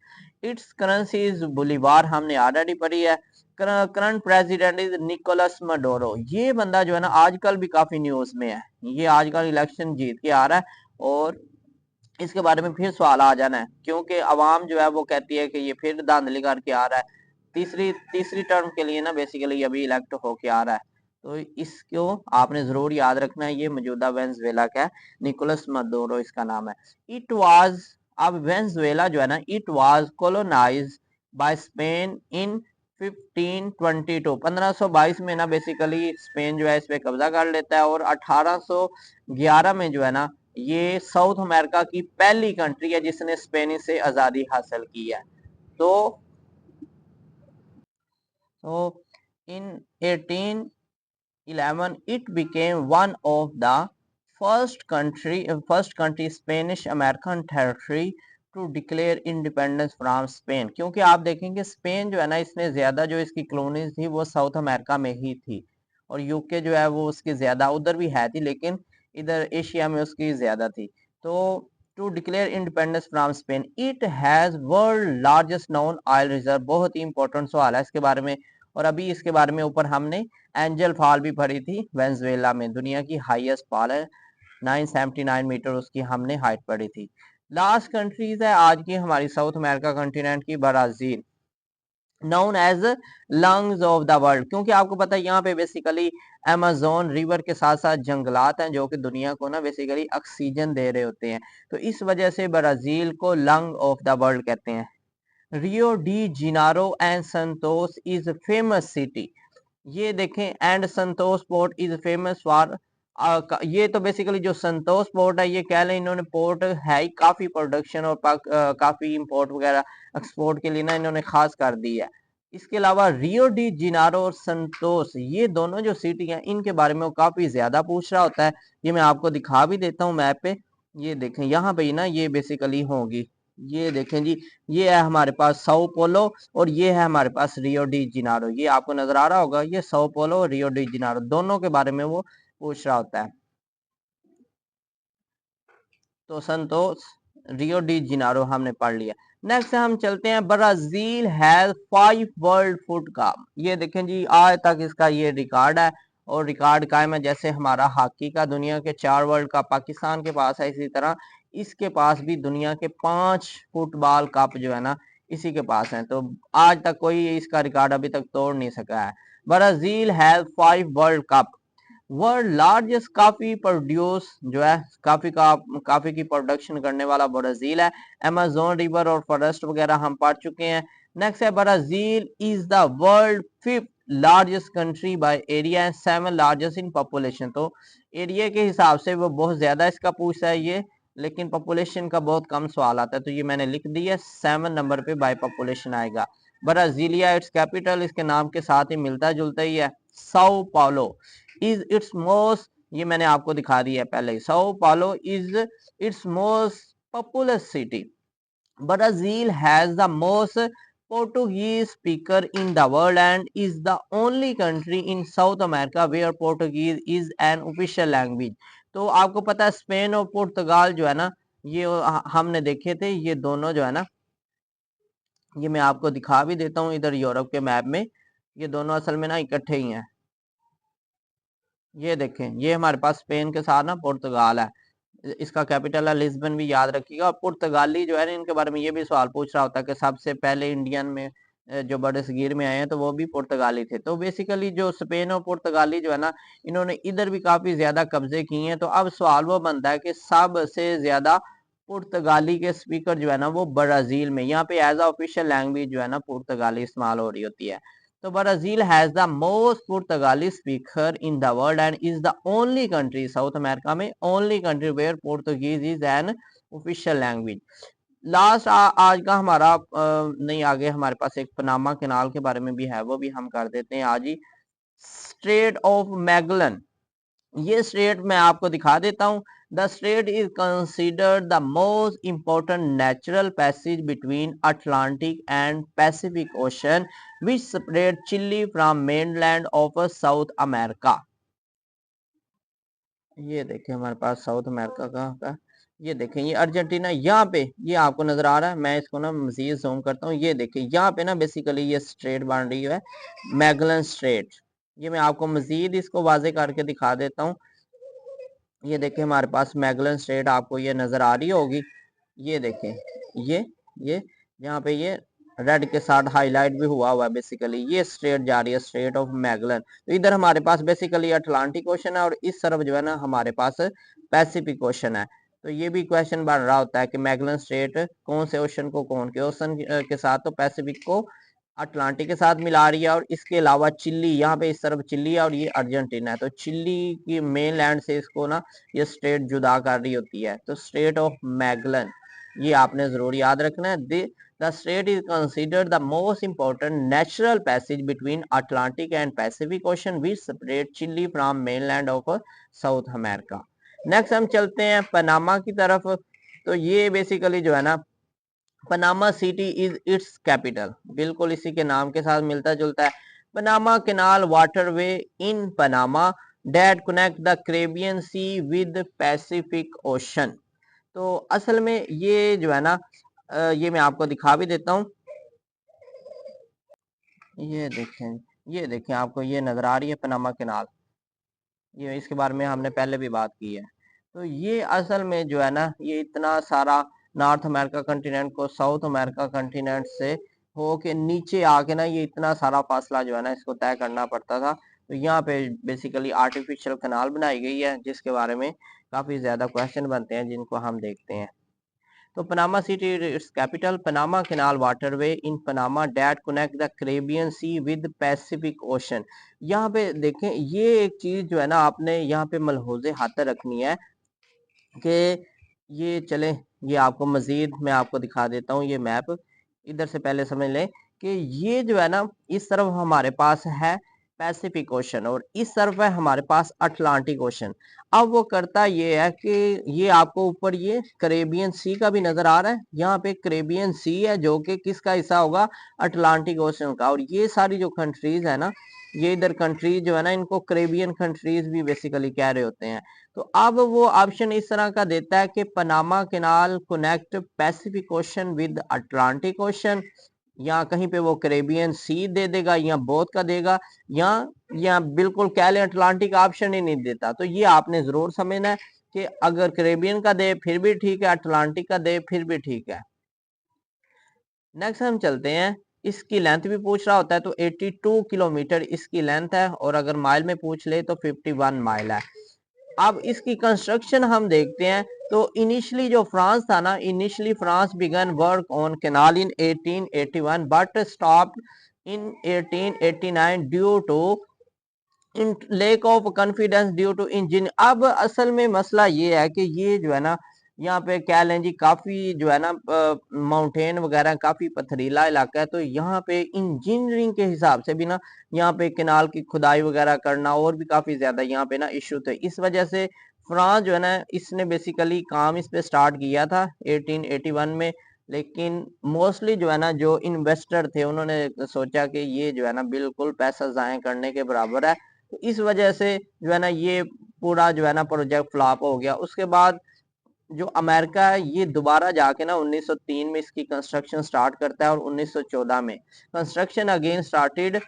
Its currency is bolivar, हमने ऑलरेडी पढ़ी है। Current president is Nicolas Maduro. ये बंदा जो है ना आजकल भी काफी न्यूज में है। ये आजकल इलेक्शन जीत के आ रहा है और इसके बारे में फिर सवाल आ जाना है, क्योंकि अवाम जो है वो कहती है कि ये फिर धांधली करके आ रहा है। तीसरी तीसरी टर्म के लिए ना बेसिकली अभी इलेक्ट होके आ रहा है। तो इसको आपने जरूर याद रखना है। ये मौजूदा वेनेजुएला का है, निकोलस मदुरो इसका नाम है। इट वाज, अब वेनेजुएला जो है ना, it was colonised bye Spain इन 1522। 1522 में ना बेसिकली स्पेन जो है इस पे कब्जा कर लेता है। और 1811 में जो है ना, ये साउथ अमेरिका की पहली कंट्री है जिसने स्पेन से आजादी हासिल की है। तो इन 1811 it became one of the first country Spanish American territory to declare independence from Spain। क्योंकि आप देखेंगे स्पेन जो है ना, इसने ज्यादा जो इसकी कॉलोनीज थी वो साउथ अमेरिका में ही थी। और यूके जो है वो उसकी ज्यादा उधर भी है थी, लेकिन इधर एशिया में उसकी ज्यादा थी। तो to declare independence from Spain, it has world largest known oil reserve. बहुत ही इंपॉर्टेंट सवाल है इसके बारे में। और अभी इसके बारे में ऊपर हमने एंजल फॉल भी पढ़ी थी। वेनेजुएला में दुनिया की हाईएस्ट फॉल है, 979 मीटर उसकी हमने हाइट पढ़ी थी। लास्ट कंट्रीज है आज की हमारी साउथ अमेरिका कॉन्टिनेंट की, Brazil, known as lungs of the world. क्योंकि आपको पता है यहाँ पे बेसिकली अमेजोन रिवर के साथ साथ जंगलात हैं जो कि दुनिया को ना बेसिकली ऑक्सीजन दे रहे होते हैं। तो इस वजह से ब्राजील को लंग ऑफ द वर्ल्ड कहते हैं। Rio de Janeiro and Santos is famous city. ये देखें, and Santos port is famous for, ये तो बेसिकली जो संतोष पोर्ट है, ये कह लें इन्होंने पोर्ट है ही काफी प्रोडक्शन और काफी इंपोर्ट वगैरह एक्सपोर्ट के लिए ना इन्होंने खास कर दी है। इसके अलावा रियो डी जिनारो और संतोष, ये दोनों जो सिटी हैं इनके बारे में वो काफी ज्यादा पूछ रहा होता है। ये मैं आपको दिखा भी देता हूँ मैप पे। ये देखें यहाँ पे ना, ये बेसिकली होगी, ये देखें जी, ये है हमारे पास साओ पोलो और ये है हमारे पास रियो डी जिनारो। ये आपको नजर आ रहा होगा, ये साओ पोलो और रियो डी जिनारो दोनों के बारे में वो पूछ रहा होता है। तो संतोष, रियो डी जिनारो हमने पढ़ लिया। नेक्स्ट हम चलते हैं, Brazil has 5 world food cup. ये देखें जी, आज तक इसका ये रिकॉर्ड है और रिकॉर्ड कायम है। जैसे हमारा हॉकी का दुनिया के 4 वर्ल्ड कप पाकिस्तान के पास है, इसी तरह इसके पास भी दुनिया के 5 फुटबॉल कप जो है ना इसी के पास है। तो आज तक कोई इसका रिकॉर्ड अभी तक तोड़ नहीं सका है। Brazil has 5 world cup. World largest coffee produce जो है, काफी की प्रोडक्शन करने वाला ब्राजील है। अमेजोन रिवर और फॉरेस्ट वगैरह हम पढ़ चुके हैं। नेक्स्ट है, Brazil is the world 5th largest country by area and 7th largest in population. तो एरिया के हिसाब से वो बहुत ज्यादा इसका पूछता है ये, लेकिन पॉपुलेशन का बहुत कम सवाल आता है। तो ये मैंने लिख दिया, 7 नंबर पे बाय पॉपुलेशन आएगा। ब्राजीलिया, इट्स कैपिटल इसके नाम के साथ ही मिलता जुलता ही है, Sao Paulo is its most, ये मैंने आपको दिखा दिया है पहले ही, Sao Paulo is its most populous city. Brazil has the most Portuguese speaker in the world and is the only country in South America where Portuguese is an official language। तो आपको पता है स्पेन और पुर्तगाल जो है ना, ये हमने देखे थे, ये दोनों जो है ना, ये मैं आपको दिखा भी देता हूँ इधर यूरोप के मैप में। ये दोनों असल में ना इकट्ठे ही हैं। ये देखें, ये हमारे पास स्पेन के साथ ना पुर्तगाल है। इसका कैपिटल है लिस्बन, भी याद रखिएगा। और पुर्तगाली जो है ना, इनके बारे में ये भी सवाल पूछ रहा होता है कि सबसे पहले इंडियन में जो बड़े सगीर में आए हैं तो वो भी पुर्तगाली थे। तो बेसिकली जो स्पेन और पुर्तगाली जो है ना, इन्होंने इधर भी काफी ज्यादा कब्जे किए हैं। तो अब सवाल वो बनता है कि सबसे ज्यादा पुर्तगाली के स्पीकर जो है ना वो ब्राजील में, यहाँ पे एज ऑफिशियल लैंग्वेज जो है ना पुर्तगाली इस्तेमाल हो रही होती है। तो Brazil has the most Portuguese speaker in the world and is the only country south America में only country where Portuguese is an official language। Last आज का हमारा नहीं, आगे हमारे पास एक पनामा कैनाल के बारे में भी है, वो भी हम कर देते हैं आज ही। स्ट्रेट ऑफ मैगलन, ये स्ट्रेट मैं आपको दिखा देता हूँ। The strait is considered the most important natural passage between Atlantic and Pacific ocean which separate Chile from mainland of South America. ये देखें हमारे पास साउथ अमेरिका का ये देखें, ये अर्जेंटीना यहाँ पे ये आपको नजर आ रहा है। मैं इसको ना मजीद जूम करता हूँ। ये देखें यहाँ पे ना बेसिकली ये स्ट्रेट बन रही है, मैगलन स्ट्रेट। ये मैं आपको मजीद इसको वाजे करके दिखा देता हूँ। ये देखें हमारे पास मैगलन स्ट्रेट आपको ये नजर आ रही होगी। ये देखें, ये यहाँ पे ये रेड के साथ हाईलाइट भी हुआ है। बेसिकली ये स्ट्रेट जा रही है, स्ट्रेट ऑफ मैगलन। तो इधर हमारे पास बेसिकली अटलांटिक ओशन है और इस तरफ जो है ना हमारे पास पैसिफिक ओशन है। तो ये भी क्वेश्चन बन रहा होता है कि मैगलन स्ट्रेट कौन से ओशन को कौन के ओशन के साथ, तो पैसिफिक को अटलांटिक के साथ मिला रही है। और इसके अलावा चिल्ली, यहाँ पे इस तरफ चिल्ली है और ये अर्जेंटीना है। तो चिल्ली की मेन लैंड से इसको ना ये स्टेट जुदा कर रही होती है। तो स्टेट ऑफ मैगलन ये आपने जरूर याद रखना है। The state is considered the most important natural passage between Atlantic and Pacific ocean which separate chilli from mainland of South America. Next हम चलते हैं पनामा की तरफ। तो ये बेसिकली जो है ना, Panama City is its capital, बिल्कुल इसी के नाम के साथ मिलता जुलता है। Panama canal waterway in Panama that connect the Caribbean sea with Pacific ocean. तो असल में ये जो है ना, ये मैं आपको दिखा भी देता हूँ। ये देखें आपको ये नजर आ रही है पनामा कैनाल। ये इसके बारे में हमने पहले भी बात की है। तो ये असल में जो है ना, ये इतना सारा नॉर्थ अमेरिका कंटिनेंट को साउथ अमेरिका कंटिनेंट से हो के नीचे आके ना, ये इतना सारा फासला जो है ना इसको तय करना पड़ता था। तो यहाँ पे बेसिकली आर्टिफिशियल कैनाल बनाई गई है, जिसके बारे में काफी ज्यादा क्वेश्चन बनते हैं, जिनको हम देखते हैं। तो Panama City its capital, Panama canal waterway in Panama that connect the Caribbean sea with Pacific ocean. यहाँ पे देखें, ये एक चीज जो है ना आपने यहाँ पे मलहूज़े हाथ रखनी है कि ये चले, ये आपको मजीद मैं आपको दिखा देता हूँ ये मैप। इधर से पहले समझ लें कि ये जो है ना, इस तरफ हमारे पास है पैसिफिक ओशन और इस तरफ है हमारे पास अटलांटिक ओशन। अब वो करता ये है कि ये आपको ऊपर ये कैरेबियन सी का भी नजर आ रहा है। यहाँ पे कैरेबियन सी है जो कि किसका हिस्सा होगा, अटलांटिक ओशन का। और ये सारी जो कंट्रीज है ना, ये इधर कंट्रीज जो है ना, इनको कैरेबियन कंट्रीज भी बेसिकली कह रहे होते हैं। तो अब वो ऑप्शन इस तरह का देता है कि Panama canal connect Pacific ocean with Atlantic ocean, या कहीं पे वो कैरेबियन सी दे देगा या बोथ का देगा, या बिल्कुल कह ले अटलांटिक ऑप्शन ही नहीं देता। तो ये आपने जरूर समझना है कि अगर कैरेबियन का दे फिर भी ठीक है, अटलांटिक का दे फिर भी ठीक है। नेक्स्ट हम चलते हैं, इसकी लेंथ भी पूछ रहा होता है। तो 82 किलोमीटर इसकी लेंथ है और अगर माइल में पूछ ले तो 51 माइल है। अब इसकी कंस्ट्रक्शन हम देखते हैं। तो इनिशियली जो फ्रांस था ना, initially France began work on canal in 1881 but stopped in 1889 due to in lack of confidence due to engine. अब असल में मसला ये है कि ये जो है ना, यहाँ पे कह लें जी काफी जो है ना माउंटेन वगैरह, काफी पथरीला इलाका है। तो यहाँ पे इंजीनियरिंग के हिसाब से भी ना, यहाँ पे कैनाल की खुदाई वगैरह करना और भी काफी ज्यादा यहाँ पे ना इशू थे। इस वजह से फ्रांस जो है ना, इसने बेसिकली काम इस पे स्टार्ट किया था 1881 में। लेकिन मोस्टली जो है ना, जो इन्वेस्टर थे उन्होंने सोचा कि ये जो है ना बिल्कुल पैसा जाया करने के बराबर है। तो इस वजह से जो है ना, ये पूरा जो है ना प्रोजेक्ट फ्लॉप हो गया। उसके बाद जो अमेरिका है, ये दोबारा जाके ना 1903 में इसकी कंस्ट्रक्शन स्टार्ट करता है और 1914 में construction again started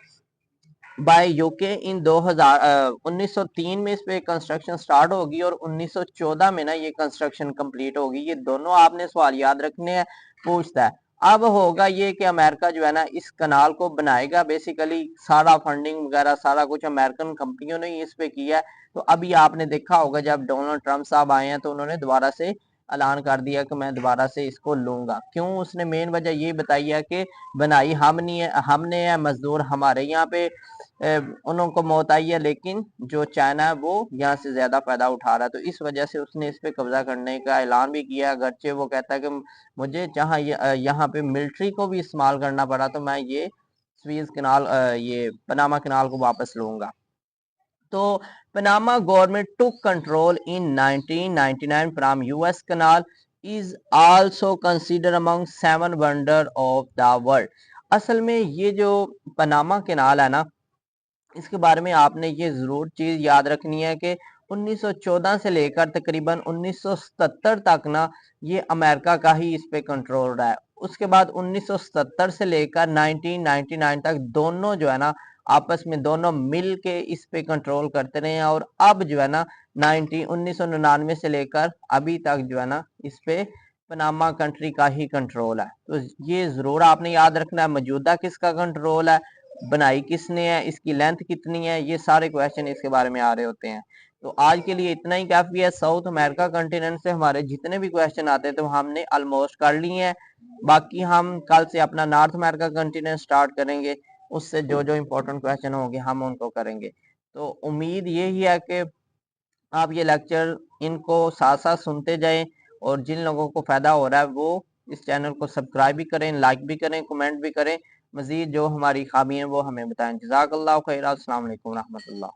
by UK in 2000 1903 में इस पे कंस्ट्रक्शन स्टार्ट होगी और 1914 में ना ये कंस्ट्रक्शन कंप्लीट होगी। ये दोनों आपने सवाल याद रखने हैं, पूछता है। अब होगा ये कि अमेरिका जो है ना इस कनाल को बनाएगा, बेसिकली सारा फंडिंग वगैरह सारा कुछ अमेरिकन कंपनियों ने इस पे किया है। तो अभी आपने देखा होगा जब डोनाल्ड ट्रंप साहब आए हैं तो उन्होंने दोबारा से ऐलान कर दिया कि मैं दोबारा से इसको लूंगा। क्यों? उसने मेन वजह ये बताई है कि बनाई हम नहीं है, हमने है, मजदूर हमारे यहाँ पे उन को मौत आई है, लेकिन जो चाइना है वो यहाँ से ज्यादा फायदा उठा रहा है। तो इस वजह से उसने इस पे कब्जा करने का ऐलान भी किया। अगरचे वो कहता है कि मुझे जहाँ यहाँ पे मिलिट्री को भी इस्तेमाल करना पड़ा तो मैं ये स्वीज कनाल ये पनामा कनाल को वापस लूंगा। तो Panama government took control in 1999 from US canal is also consider among 7 wonder of the world. असल में ये जो पनामा कनाल है ना, इसके बारे में आपने ये जरूर चीज याद रखनी है कि 1914 से लेकर तकरीबन 1977 तक ना ये अमेरिका का ही इस पे कंट्रोल रहा है। उसके बाद 1970 से लेकर 1999 तक दोनों जो है ना आपस में दोनों मिल के इस पे कंट्रोल करते रहे हैं। और अब जो है ना 1999 से लेकर अभी तक जो है ना इस पे पनामा कंट्री का ही कंट्रोल है। तो ये जरूर आपने याद रखना है, मौजूदा किसका कंट्रोल है, बनाई किसने है, इसकी लेंथ कितनी है, ये सारे क्वेश्चन इसके बारे में आ रहे होते हैं। तो आज के लिए इतना ही काफी है। साउथ अमेरिका कंटिनेंट से हमारे जितने भी क्वेश्चन आते हैं तो हमने ऑलमोस्ट कर लिए हैं। बाकी हम कल से अपना नॉर्थ अमेरिका कंटिनेंट स्टार्ट करेंगे, उससे जो जो इम्पोर्टेंट क्वेश्चन होंगे हम उनको करेंगे। तो उम्मीद यही है कि आप ये लेक्चर इनको साथ साथ सुनते जाएं और जिन लोगों को फायदा हो रहा है वो इस चैनल को सब्सक्राइब भी करें, लाइक भी करें, कमेंट भी करें। मजीद जो हमारी खामी है वो हमें बताएं। जज़ाकल्लाह खैर। अस्सलाम वालेकुम रहमतुल्लाह।